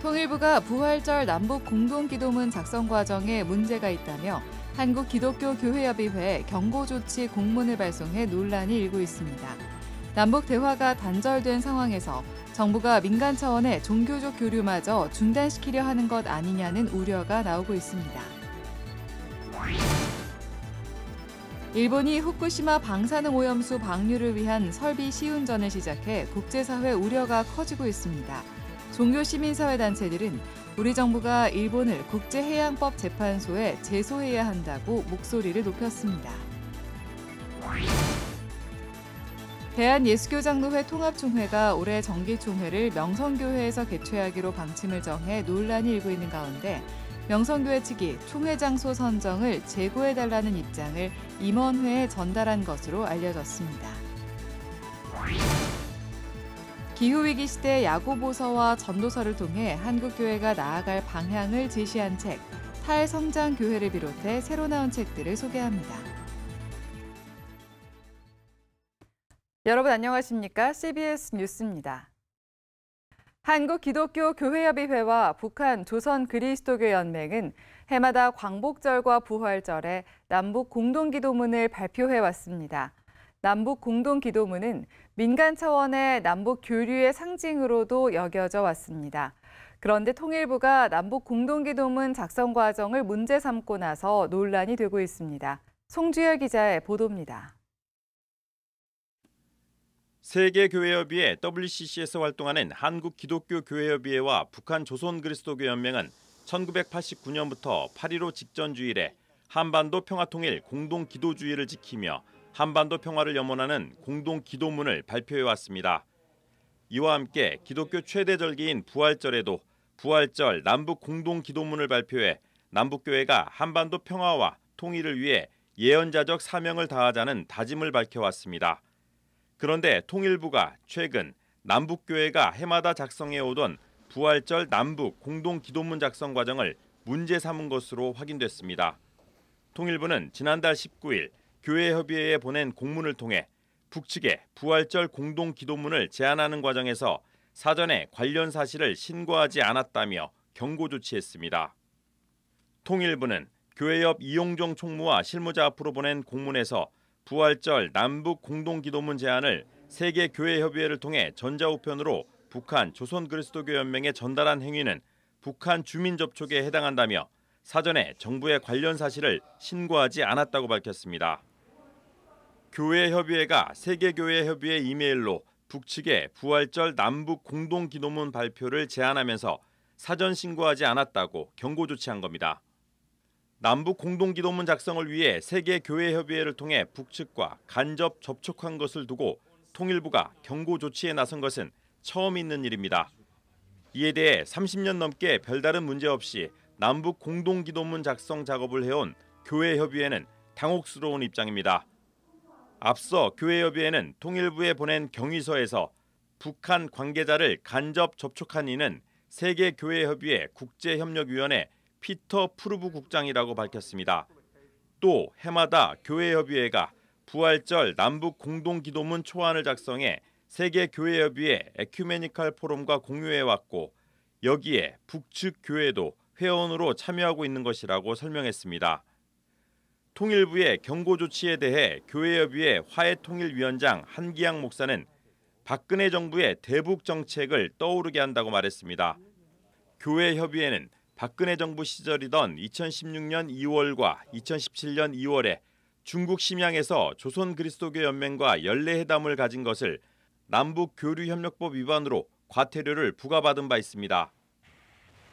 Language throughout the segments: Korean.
통일부가 부활절 남북 공동기도문 작성 과정에 문제가 있다며 한국기독교교회협의회에 경고조치 공문을 발송해 논란이 일고 있습니다. 남북 대화가 단절된 상황에서 정부가 민간 차원의 종교적 교류마저 중단시키려 하는 것 아니냐는 우려가 나오고 있습니다. 일본이 후쿠시마 방사능 오염수 방류를 위한 설비 시운전을 시작해 국제사회 우려가 커지고 있습니다. 종교시민사회단체들은 우리 정부가 일본을 국제해양법 재판소에 제소해야 한다고 목소리를 높였습니다. 대한예수교장로회 통합총회가 올해 정기총회를 명성교회에서 개최하기로 방침을 정해 논란이 일고 있는 가운데 명성교회 측이 총회 장소 선정을 재고해달라는 입장을 임원회에 전달한 것으로 알려졌습니다. 기후위기 시대 야고보서와 전도서를 통해 한국교회가 나아갈 방향을 제시한 책, 탈성장교회를 비롯해 새로 나온 책들을 소개합니다. 여러분 안녕하십니까? CBS 뉴스입니다. 한국기독교교회협의회와 북한 조선그리스도교연맹은 해마다 광복절과 부활절에 남북 공동기도문을 발표해왔습니다. 남북 공동기도문은 민간 차원의 남북 교류의 상징으로도 여겨져 왔습니다. 그런데 통일부가 남북 공동기도문 작성 과정을 문제 삼고 나서 논란이 되고 있습니다. 송주열 기자의 보도입니다. 세계교회협의회 WCC에서 활동하는 한국기독교교회협의회와 북한 조선그리스도교연맹은 1989년부터 8.15 직전 주일에 한반도 평화통일 공동기도주의를 지키며 한반도 평화를 염원하는 공동기도문을 발표해왔습니다. 이와 함께 기독교 최대 절기인 부활절에도 부활절 남북 공동기도문을 발표해 남북교회가 한반도 평화와 통일을 위해 예언자적 사명을 다하자는 다짐을 밝혀왔습니다. 그런데 통일부가 최근 남북교회가 해마다 작성해오던 부활절 남북 공동기도문 작성 과정을 문제 삼은 것으로 확인됐습니다. 통일부는 지난달 19일 교회협의회에 보낸 공문을 통해 북측에 부활절 공동기도문을 제안하는 과정에서 사전에 관련 사실을 신고하지 않았다며 경고 조치했습니다. 통일부는 교회협 이용종 총무와 실무자 앞으로 보낸 공문에서 부활절 남북 공동기도문 제안을 세계교회협의회를 통해 전자우편으로 북한 조선그리스도교연맹에 전달한 행위는 북한 주민 접촉에 해당한다며 사전에 정부에 관련 사실을 신고하지 않았다고 밝혔습니다. 교회협의회가 세계교회협의회 이메일로 북측에 부활절 남북 공동기도문 발표를 제안하면서 사전 신고하지 않았다고 경고 조치한 겁니다. 남북 공동기도문 작성을 위해 세계교회협의회를 통해 북측과 간접 접촉한 것을 두고 통일부가 경고 조치에 나선 것은 처음 있는 일입니다. 이에 대해 30년 넘게 별다른 문제 없이 남북 공동기도문 작성 작업을 해온 교회협의회는 당혹스러운 입장입니다. 앞서 교회협의회는 통일부에 보낸 경위서에서 북한 관계자를 간접 접촉한 이는 세계교회협의회 국제협력위원회 피터 프루브 국장이라고 밝혔습니다. 또 해마다 교회협의회가 부활절 남북 공동기도문 초안을 작성해 세계교회협의회 에큐메니칼 포럼과 공유해왔고 여기에 북측 교회도 회원으로 참여하고 있는 것이라고 설명했습니다. 통일부의 경고 조치에 대해 교회협의회 화해통일위원장 한기양 목사는 박근혜 정부의 대북 정책을 떠오르게 한다고 말했습니다. 교회협의회는 박근혜 정부 시절이던 2016년 2월과 2017년 2월에 중국 심양에서 조선그리스도교연맹과 연례회담을 가진 것을 남북교류협력법 위반으로 과태료를 부과받은 바 있습니다.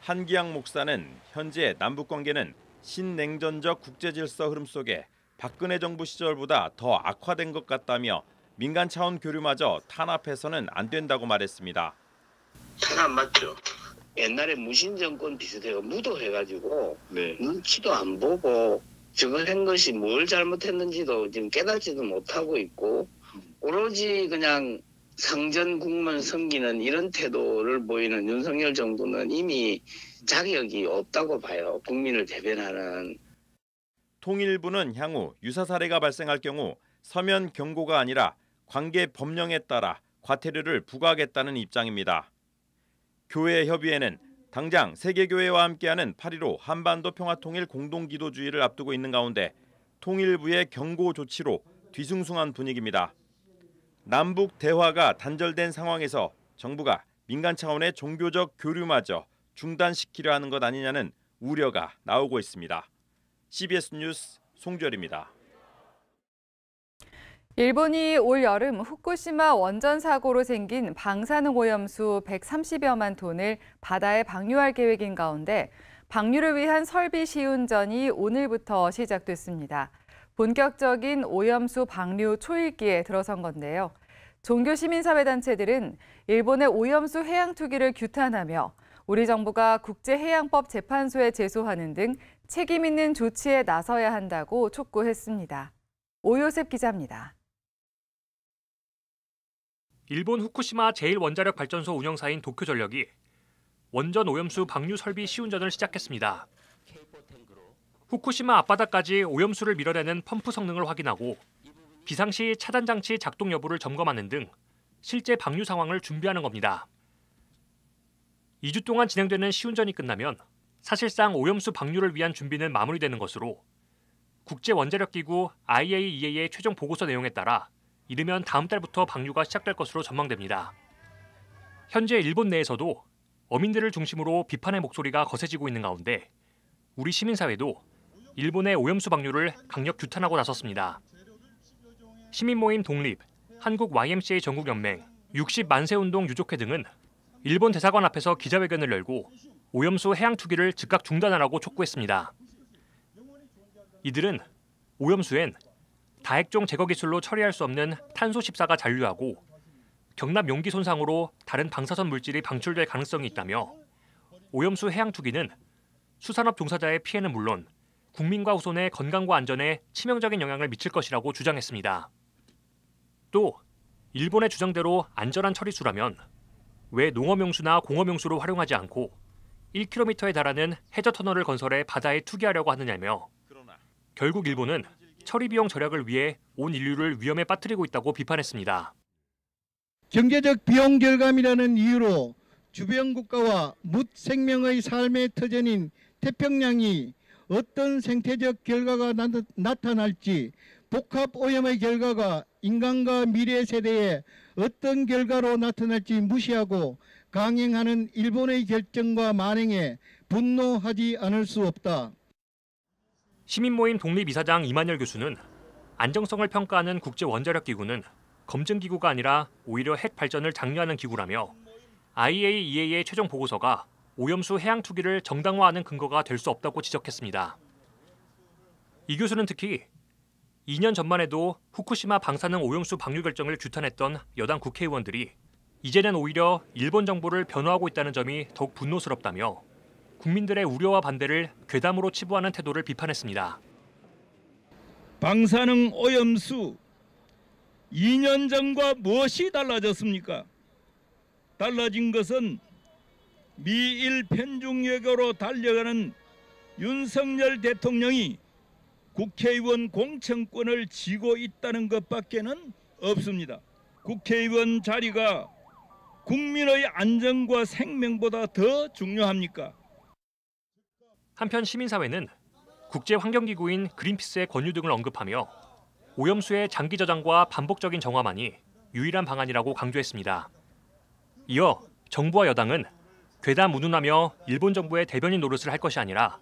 한기양 목사는 현재 남북관계는 신냉전적 국제질서 흐름 속에 박근혜 정부 시절보다 더 악화된 것 같다며 민간 차원 교류마저 탄압해서는 안 된다고 말했습니다. 탄압 맞죠. 옛날에 무신정권 비슷해요. 무도해가지고 눈치도 안 보고 저걸 한 것이 뭘 잘못했는지도 지금 깨닫지도 못하고 있고 오로지 그냥 상전국만 섬기는 이런 태도를 보이는 윤석열 정부는 이미 자격이 없다고 봐요. 국민을 대변하는. 통일부는 향후 유사 사례가 발생할 경우 서면 경고가 아니라 관계 법령에 따라 과태료를 부과하겠다는 입장입니다. 교회협의회는 당장 세계교회와 함께하는 8.15 한반도 평화통일 공동기도주의를 앞두고 있는 가운데 통일부의 경고 조치로 뒤숭숭한 분위기입니다. 남북 대화가 단절된 상황에서 정부가 민간 차원의 종교적 교류마저 중단시키려 하는 것 아니냐는 우려가 나오고 있습니다. CBS 뉴스 송주열입니다. 일본이 올 여름 후쿠시마 원전 사고로 생긴 방사능 오염수 130여만 톤을 바다에 방류할 계획인 가운데 방류를 위한 설비 시운전이 오늘부터 시작됐습니다. 본격적인 오염수 방류 초읽기에 들어선 건데요. 종교 시민사회 단체들은 일본의 오염수 해양 투기를 규탄하며 우리 정부가 국제해양법 재판소에 제소하는 등 책임 있는 조치에 나서야 한다고 촉구했습니다. 오요셉 기자입니다. 일본 후쿠시마 제1원자력발전소 운영사인 도쿄전력이 원전 오염수 방류 설비 시운전을 시작했습니다. 후쿠시마 앞바다까지 오염수를 밀어내는 펌프 성능을 확인하고 비상시 차단 장치 작동 여부를 점검하는 등 실제 방류 상황을 준비하는 겁니다. 2주 동안 진행되는 시운전이 끝나면 사실상 오염수 방류를 위한 준비는 마무리되는 것으로 국제원자력기구 IAEA의 최종 보고서 내용에 따라 이르면 다음 달부터 방류가 시작될 것으로 전망됩니다. 현재 일본 내에서도 어민들을 중심으로 비판의 목소리가 거세지고 있는 가운데 우리 시민사회도 일본의 오염수 방류를 강력 규탄하고 나섰습니다. 시민모임 독립, 한국 YMCA 전국연맹, 60만세운동 유족회 등은 일본 대사관 앞에서 기자회견을 열고 오염수 해양 투기를 즉각 중단하라고 촉구했습니다. 이들은 오염수엔 다핵종 제거 기술로 처리할 수 없는 탄소 14가 잔류하고 경납 용기 손상으로 다른 방사선 물질이 방출될 가능성이 있다며 오염수 해양 투기는 수산업 종사자의 피해는 물론 국민과 후손의 건강과 안전에 치명적인 영향을 미칠 것이라고 주장했습니다. 또 일본의 주장대로 안전한 처리수라면 왜 농업용수나 공업용수로 활용하지 않고 1km에 달하는 해저 터널을 건설해 바다에 투기하려고 하느냐며 결국 일본은 처리 비용 절약을 위해 온 인류를 위험에 빠뜨리고 있다고 비판했습니다. 경제적 비용 절감이라는 이유로 주변 국가와 묻 생명의 삶의 터전인 태평양이 어떤 생태적 결과가 나타날지 복합 오염의 결과가 인간과 미래 세대에 어떤 결과로 나타날지 무시하고 강행하는 일본의 결정과 만행에 분노하지 않을 수 없다. 시민모임 독립이사장 이만열 교수는 안정성을 평가하는 국제원자력기구는 검증기구가 아니라 오히려 핵 발전을 장려하는 기구라며 IAEA의 최종 보고서가 오염수 해양 투기를 정당화하는 근거가 될 수 없다고 지적했습니다. 이 교수는 특히 2년 전만 해도 후쿠시마 방사능 오염수 방류 결정을 규탄했던 여당 국회의원들이 이제는 오히려 일본 정부를 변호하고 있다는 점이 더욱 분노스럽다며 국민들의 우려와 반대를 괴담으로 치부하는 태도를 비판했습니다. 방사능 오염수 2년 전과 무엇이 달라졌습니까? 달라진 것은 미일 편중 외교로 달려가는 윤석열 대통령이 국회의원 공천권을 쥐고 있다는 것밖에는 없습니다. 국회의원 자리가 국민의 안전과 생명보다 더 중요합니까? 한편 시민사회는 국제환경기구인 그린피스의 권유 등을 언급하며 오염수의 장기 저장과 반복적인 정화만이 유일한 방안이라고 강조했습니다. 이어 정부와 여당은 괴담 운운하며 일본 정부의 대변인 노릇을 할 것이 아니라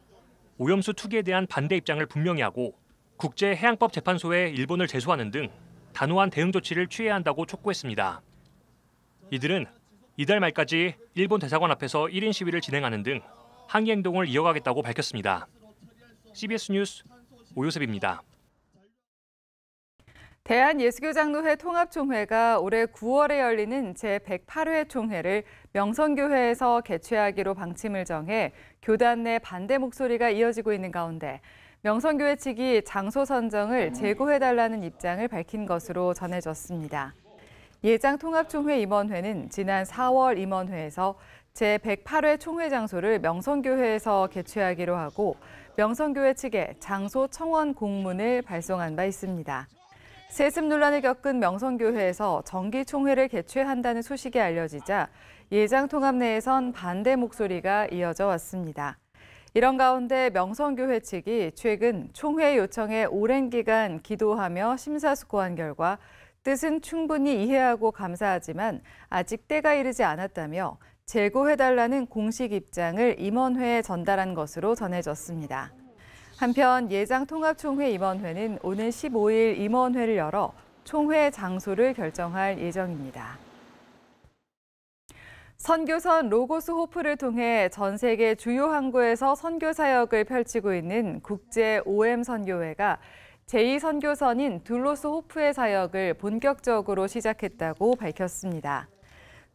오염수 투기에 대한 반대 입장을 분명히 하고 국제해양법 재판소에 일본을 제소하는 등 단호한 대응 조치를 취해야 한다고 촉구했습니다. 이들은 이달 말까지 일본 대사관 앞에서 1인 시위를 진행하는 등 항의 행동을 이어가겠다고 밝혔습니다. CBS 뉴스 오요셉입니다. 대한예수교장로회 통합총회가 올해 9월에 열리는 제108회 총회를 명성교회에서 개최하기로 방침을 정해 교단 내 반대 목소리가 이어지고 있는 가운데 명성교회 측이 장소 선정을 재고해달라는 입장을 밝힌 것으로 전해졌습니다. 예장 통합총회 임원회는 지난 4월 임원회에서 제108회 총회 장소를 명성교회에서 개최하기로 하고 명성교회 측에 장소 청원 공문을 발송한 바 있습니다. 세습 논란을 겪은 명성교회에서 정기총회를 개최한다는 소식이 알려지자 예장통합 내에선 반대 목소리가 이어져 왔습니다. 이런 가운데 명성교회 측이 최근 총회 요청에 오랜 기간 기도하며 심사숙고한 결과 뜻은 충분히 이해하고 감사하지만 아직 때가 이르지 않았다며 재고해달라는 공식 입장을 임원회에 전달한 것으로 전해졌습니다. 한편 예장통합총회 임원회는 오는 15일 임원회를 열어 총회 장소를 결정할 예정입니다. 선교선 로고스 호프를 통해 전 세계 주요 항구에서 선교 사역을 펼치고 있는 국제 OM 선교회가 제2선교선인 둘로스 호프의 사역을 본격적으로 시작했다고 밝혔습니다.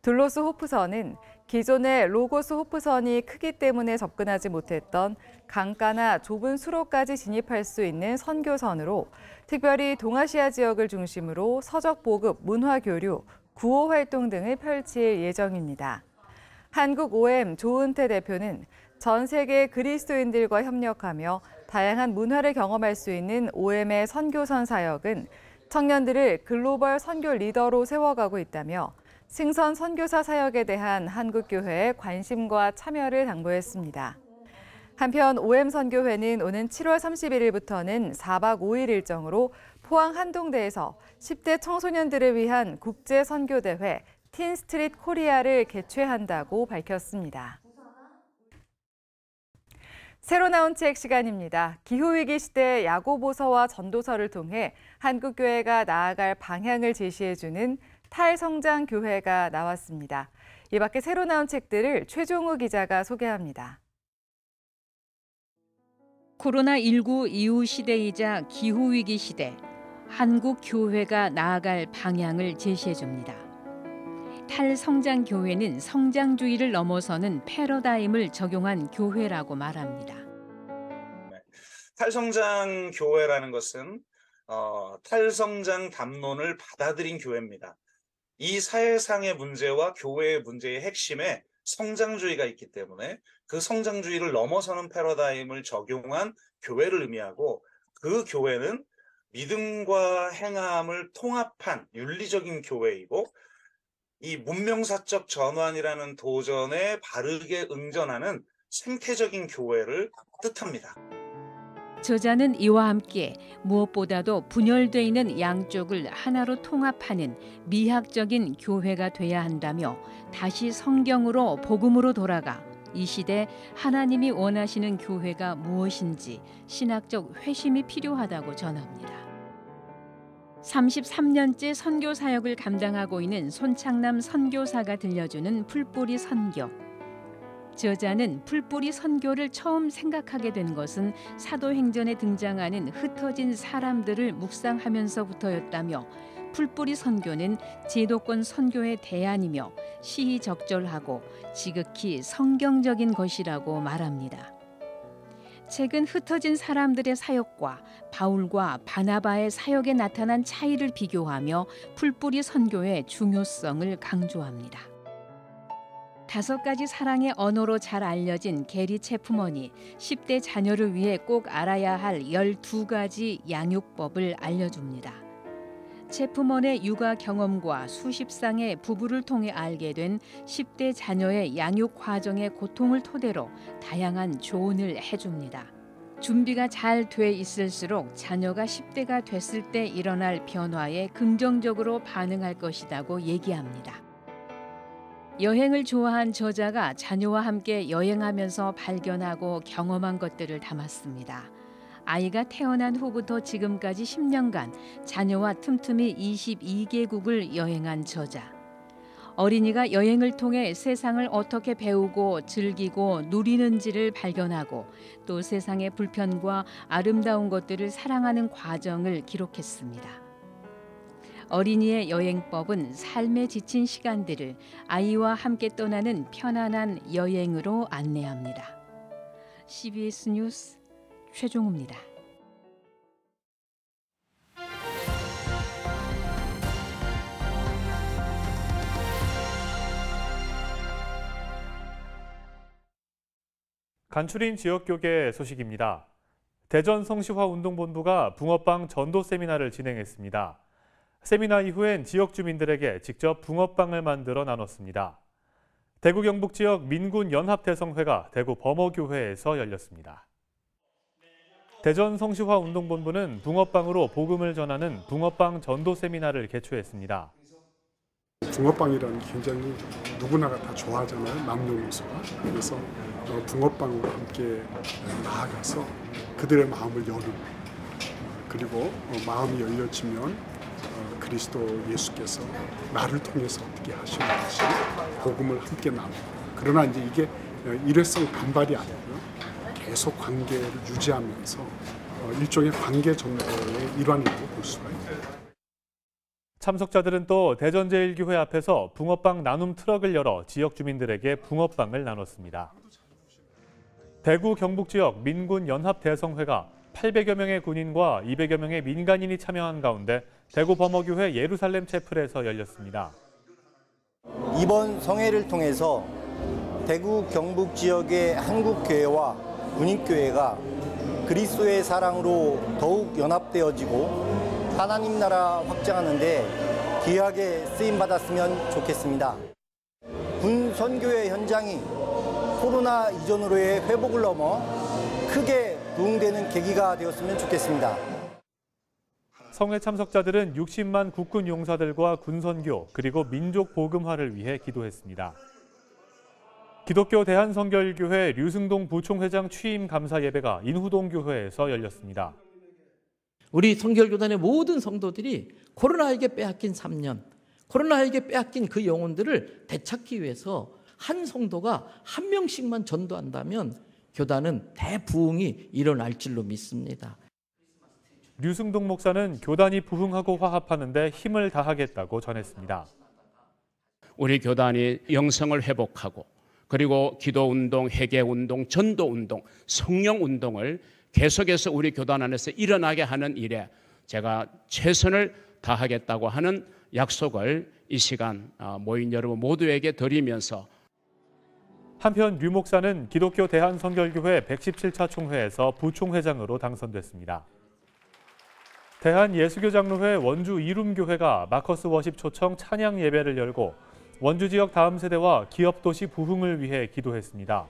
둘로스 호프선은 기존의 로고스 호프선이 크기 때문에 접근하지 못했던 강가나 좁은 수로까지 진입할 수 있는 선교선으로 특별히 동아시아 지역을 중심으로 서적 보급, 문화 교류, 구호 활동 등을 펼칠 예정입니다. 한국 OM 조은태 대표는 전 세계 그리스도인들과 협력하며 다양한 문화를 경험할 수 있는 OM의 선교선 사역은 청년들을 글로벌 선교 리더로 세워가고 있다며 승선 선교사 사역에 대한 한국교회의 관심과 참여를 당부했습니다. 한편 OM 선교회는 오는 7월 31일부터는 4박 5일 일정으로 포항 한동대에서 10대 청소년들을 위한 국제 선교대회 틴스트릿 코리아를 개최한다고 밝혔습니다. 새로 나온 책 시간입니다. 기후위기 시대 야고보서와 전도서를 통해 한국교회가 나아갈 방향을 제시해주는 탈성장교회가 나왔습니다. 이 밖에 새로 나온 책들을 최종우 기자가 소개합니다. 코로나19 이후 시대이자 기후위기 시대, 한국 교회가 나아갈 방향을 제시해줍니다. 탈성장교회는 성장주의를 넘어서는 패러다임을 적용한 교회라고 말합니다. 탈성장 교회라는 것은 탈성장 담론을 받아들인 교회입니다. 이 사회상의 문제와 교회의 문제의 핵심에 성장주의가 있기 때문에 그 성장주의를 넘어서는 패러다임을 적용한 교회를 의미하고, 그 교회는 믿음과 행함을 통합한 윤리적인 교회이고, 이 문명사적 전환이라는 도전에 바르게 응전하는 생태적인 교회를 뜻합니다. 저자는 이와 함께 무엇보다도 분열돼 있는 양쪽을 하나로 통합하는 미학적인 교회가 돼야 한다며 다시 성경으로 복음으로 돌아가 이 시대 하나님이 원하시는 교회가 무엇인지 신학적 회심이 필요하다고 전합니다. 33년째 선교 사역을 감당하고 있는 손창남 선교사가 들려주는 풀뿌리 선교. 저자는 풀뿌리 선교를 처음 생각하게 된 것은 사도행전에 등장하는 흩어진 사람들을 묵상하면서부터였다며, 풀뿌리 선교는 제도권 선교의 대안이며 시의적절하고 지극히 성경적인 것이라고 말합니다. 최근 흩어진 사람들의 사역과 바울과 바나바의 사역에 나타난 차이를 비교하며 풀뿌리 선교의 중요성을 강조합니다. 5가지 사랑의 언어로 잘 알려진 게리 체프먼이 10대 자녀를 위해 꼭 알아야 할 12가지 양육법을 알려줍니다. 체프먼의 육아 경험과 수십 쌍의 부부를 통해 알게 된 10대 자녀의 양육 과정의 고통을 토대로 다양한 조언을 해줍니다. 준비가 잘 돼 있을수록 자녀가 10대가 됐을 때 일어날 변화에 긍정적으로 반응할 것이라고 얘기합니다. 여행을 좋아한 저자가 자녀와 함께 여행하면서 발견하고 경험한 것들을 담았습니다. 아이가 태어난 후부터 지금까지 10년간 자녀와 틈틈이 22개국을 여행한 저자. 어린이가 여행을 통해 세상을 어떻게 배우고 즐기고 누리는지를 발견하고 또 세상의 불편과 아름다운 것들을 사랑하는 과정을 기록했습니다. 어린이의 여행법은 삶에 지친 시간들을 아이와 함께 떠나는 편안한 여행으로 안내합니다. CBS 뉴스 최종우입니다. 간추린 지역교계 소식입니다. 대전 성시화운동본부가 붕어빵 전도 세미나를 진행했습니다. 세미나 이후엔 지역 주민들에게 직접 붕어빵을 만들어 나눴습니다. 대구 경북 지역 민군 연합대성회가 대구 범어교회에서 열렸습니다. 대전 성시화 운동본부는 붕어빵으로 복음을 전하는 붕어빵 전도 세미나를 개최했습니다. 붕어빵이라는 게 굉장히 누구나가 다 좋아하잖아요. 남녀노소가. 그래서 붕어빵으로 함께 나아가서 그들의 마음을 여는, 그리고 마음이 열려지면 그리스도 예수께서 나를 통해서 어떻게 하시는지 복음을 함께 나누고, 그러나 이제 이게 일회성 반발이 아니고요. 계속 관계를 유지하면서 일종의 관계 전도의 일환이라고 볼 수가 있습니다. 참석자들은 또 대전제일교회 앞에서 붕어빵 나눔 트럭을 열어 지역 주민들에게 붕어빵을 나눴습니다. 대구 경북 지역 민군 연합대성회가 800여 명의 군인과 200여 명의 민간인이 참여한 가운데 대구 범어교회 예루살렘 채플에서 열렸습니다. 이번 성회를 통해서 대구 경북 지역의 한국교회와 군인교회가 그리스도의 사랑으로 더욱 연합되어지고 하나님 나라 확장하는 데 귀하게 쓰임받았으면 좋겠습니다. 군 선교의 현장이 코로나 이전으로의 회복을 넘어 크게 부흥되는 계기가 되었으면 좋겠습니다. 성회 참석자들은 60만 국군 용사들과 군선교 그리고 민족 복음화를 위해 기도했습니다. 기독교 대한성결교회 류승동 부총회장 취임 감사 예배가 인후동 교회에서 열렸습니다. 우리 성결교단의 모든 성도들이 코로나에게 빼앗긴 3년, 코로나에게 빼앗긴 그 영혼들을 되찾기 위해서 한 성도가 한 명씩만 전도한다면 교단은 대부흥이 일어날 줄로 믿습니다. 류승동 목사는 교단이 부흥하고 화합하는 데 힘을 다하겠다고 전했습니다. 우리 교단이 영성을 회복하고 그리고 기도운동, 회개운동, 전도운동, 성령운동을 계속해서 우리 교단 안에서 일어나게 하는 일에 제가 최선을 다하겠다고 하는 약속을 이 시간 모인 여러분 모두에게 드리면서, 한편 류 목사는 기독교 대한성결교회 117차 총회에서 부총회장으로 당선됐습니다. 대한예수교장로회 원주 이룸교회가 마커스 워십 초청 찬양 예배를 열고 원주 지역 다음 세대와 기업 도시 부흥을 위해 기도했습니다.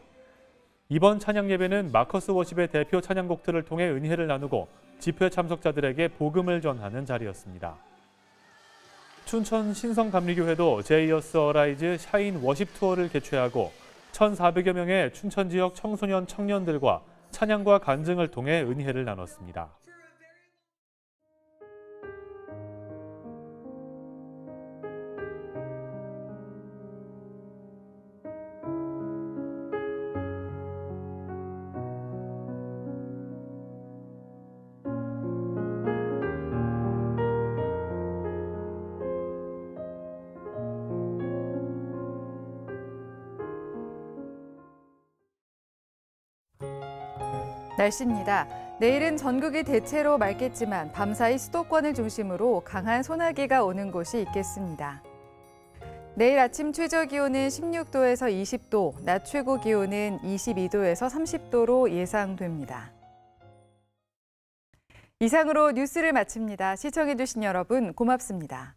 이번 찬양 예배는 마커스 워십의 대표 찬양곡들을 통해 은혜를 나누고 집회 참석자들에게 복음을 전하는 자리였습니다. 춘천 신성감리교회도 제이어스 어라이즈 샤인 워십 투어를 개최하고 1,400여 명의 춘천 지역 청소년 청년들과 찬양과 간증을 통해 은혜를 나눴습니다. 날씨입니다. 내일은 전국이 대체로 맑겠지만 밤사이 수도권을 중심으로 강한 소나기가 오는 곳이 있겠습니다. 내일 아침 최저 기온은 16도에서 20도, 낮 최고 기온은 22도에서 30도로 예상됩니다. 이상으로 뉴스를 마칩니다. 시청해주신 여러분 고맙습니다.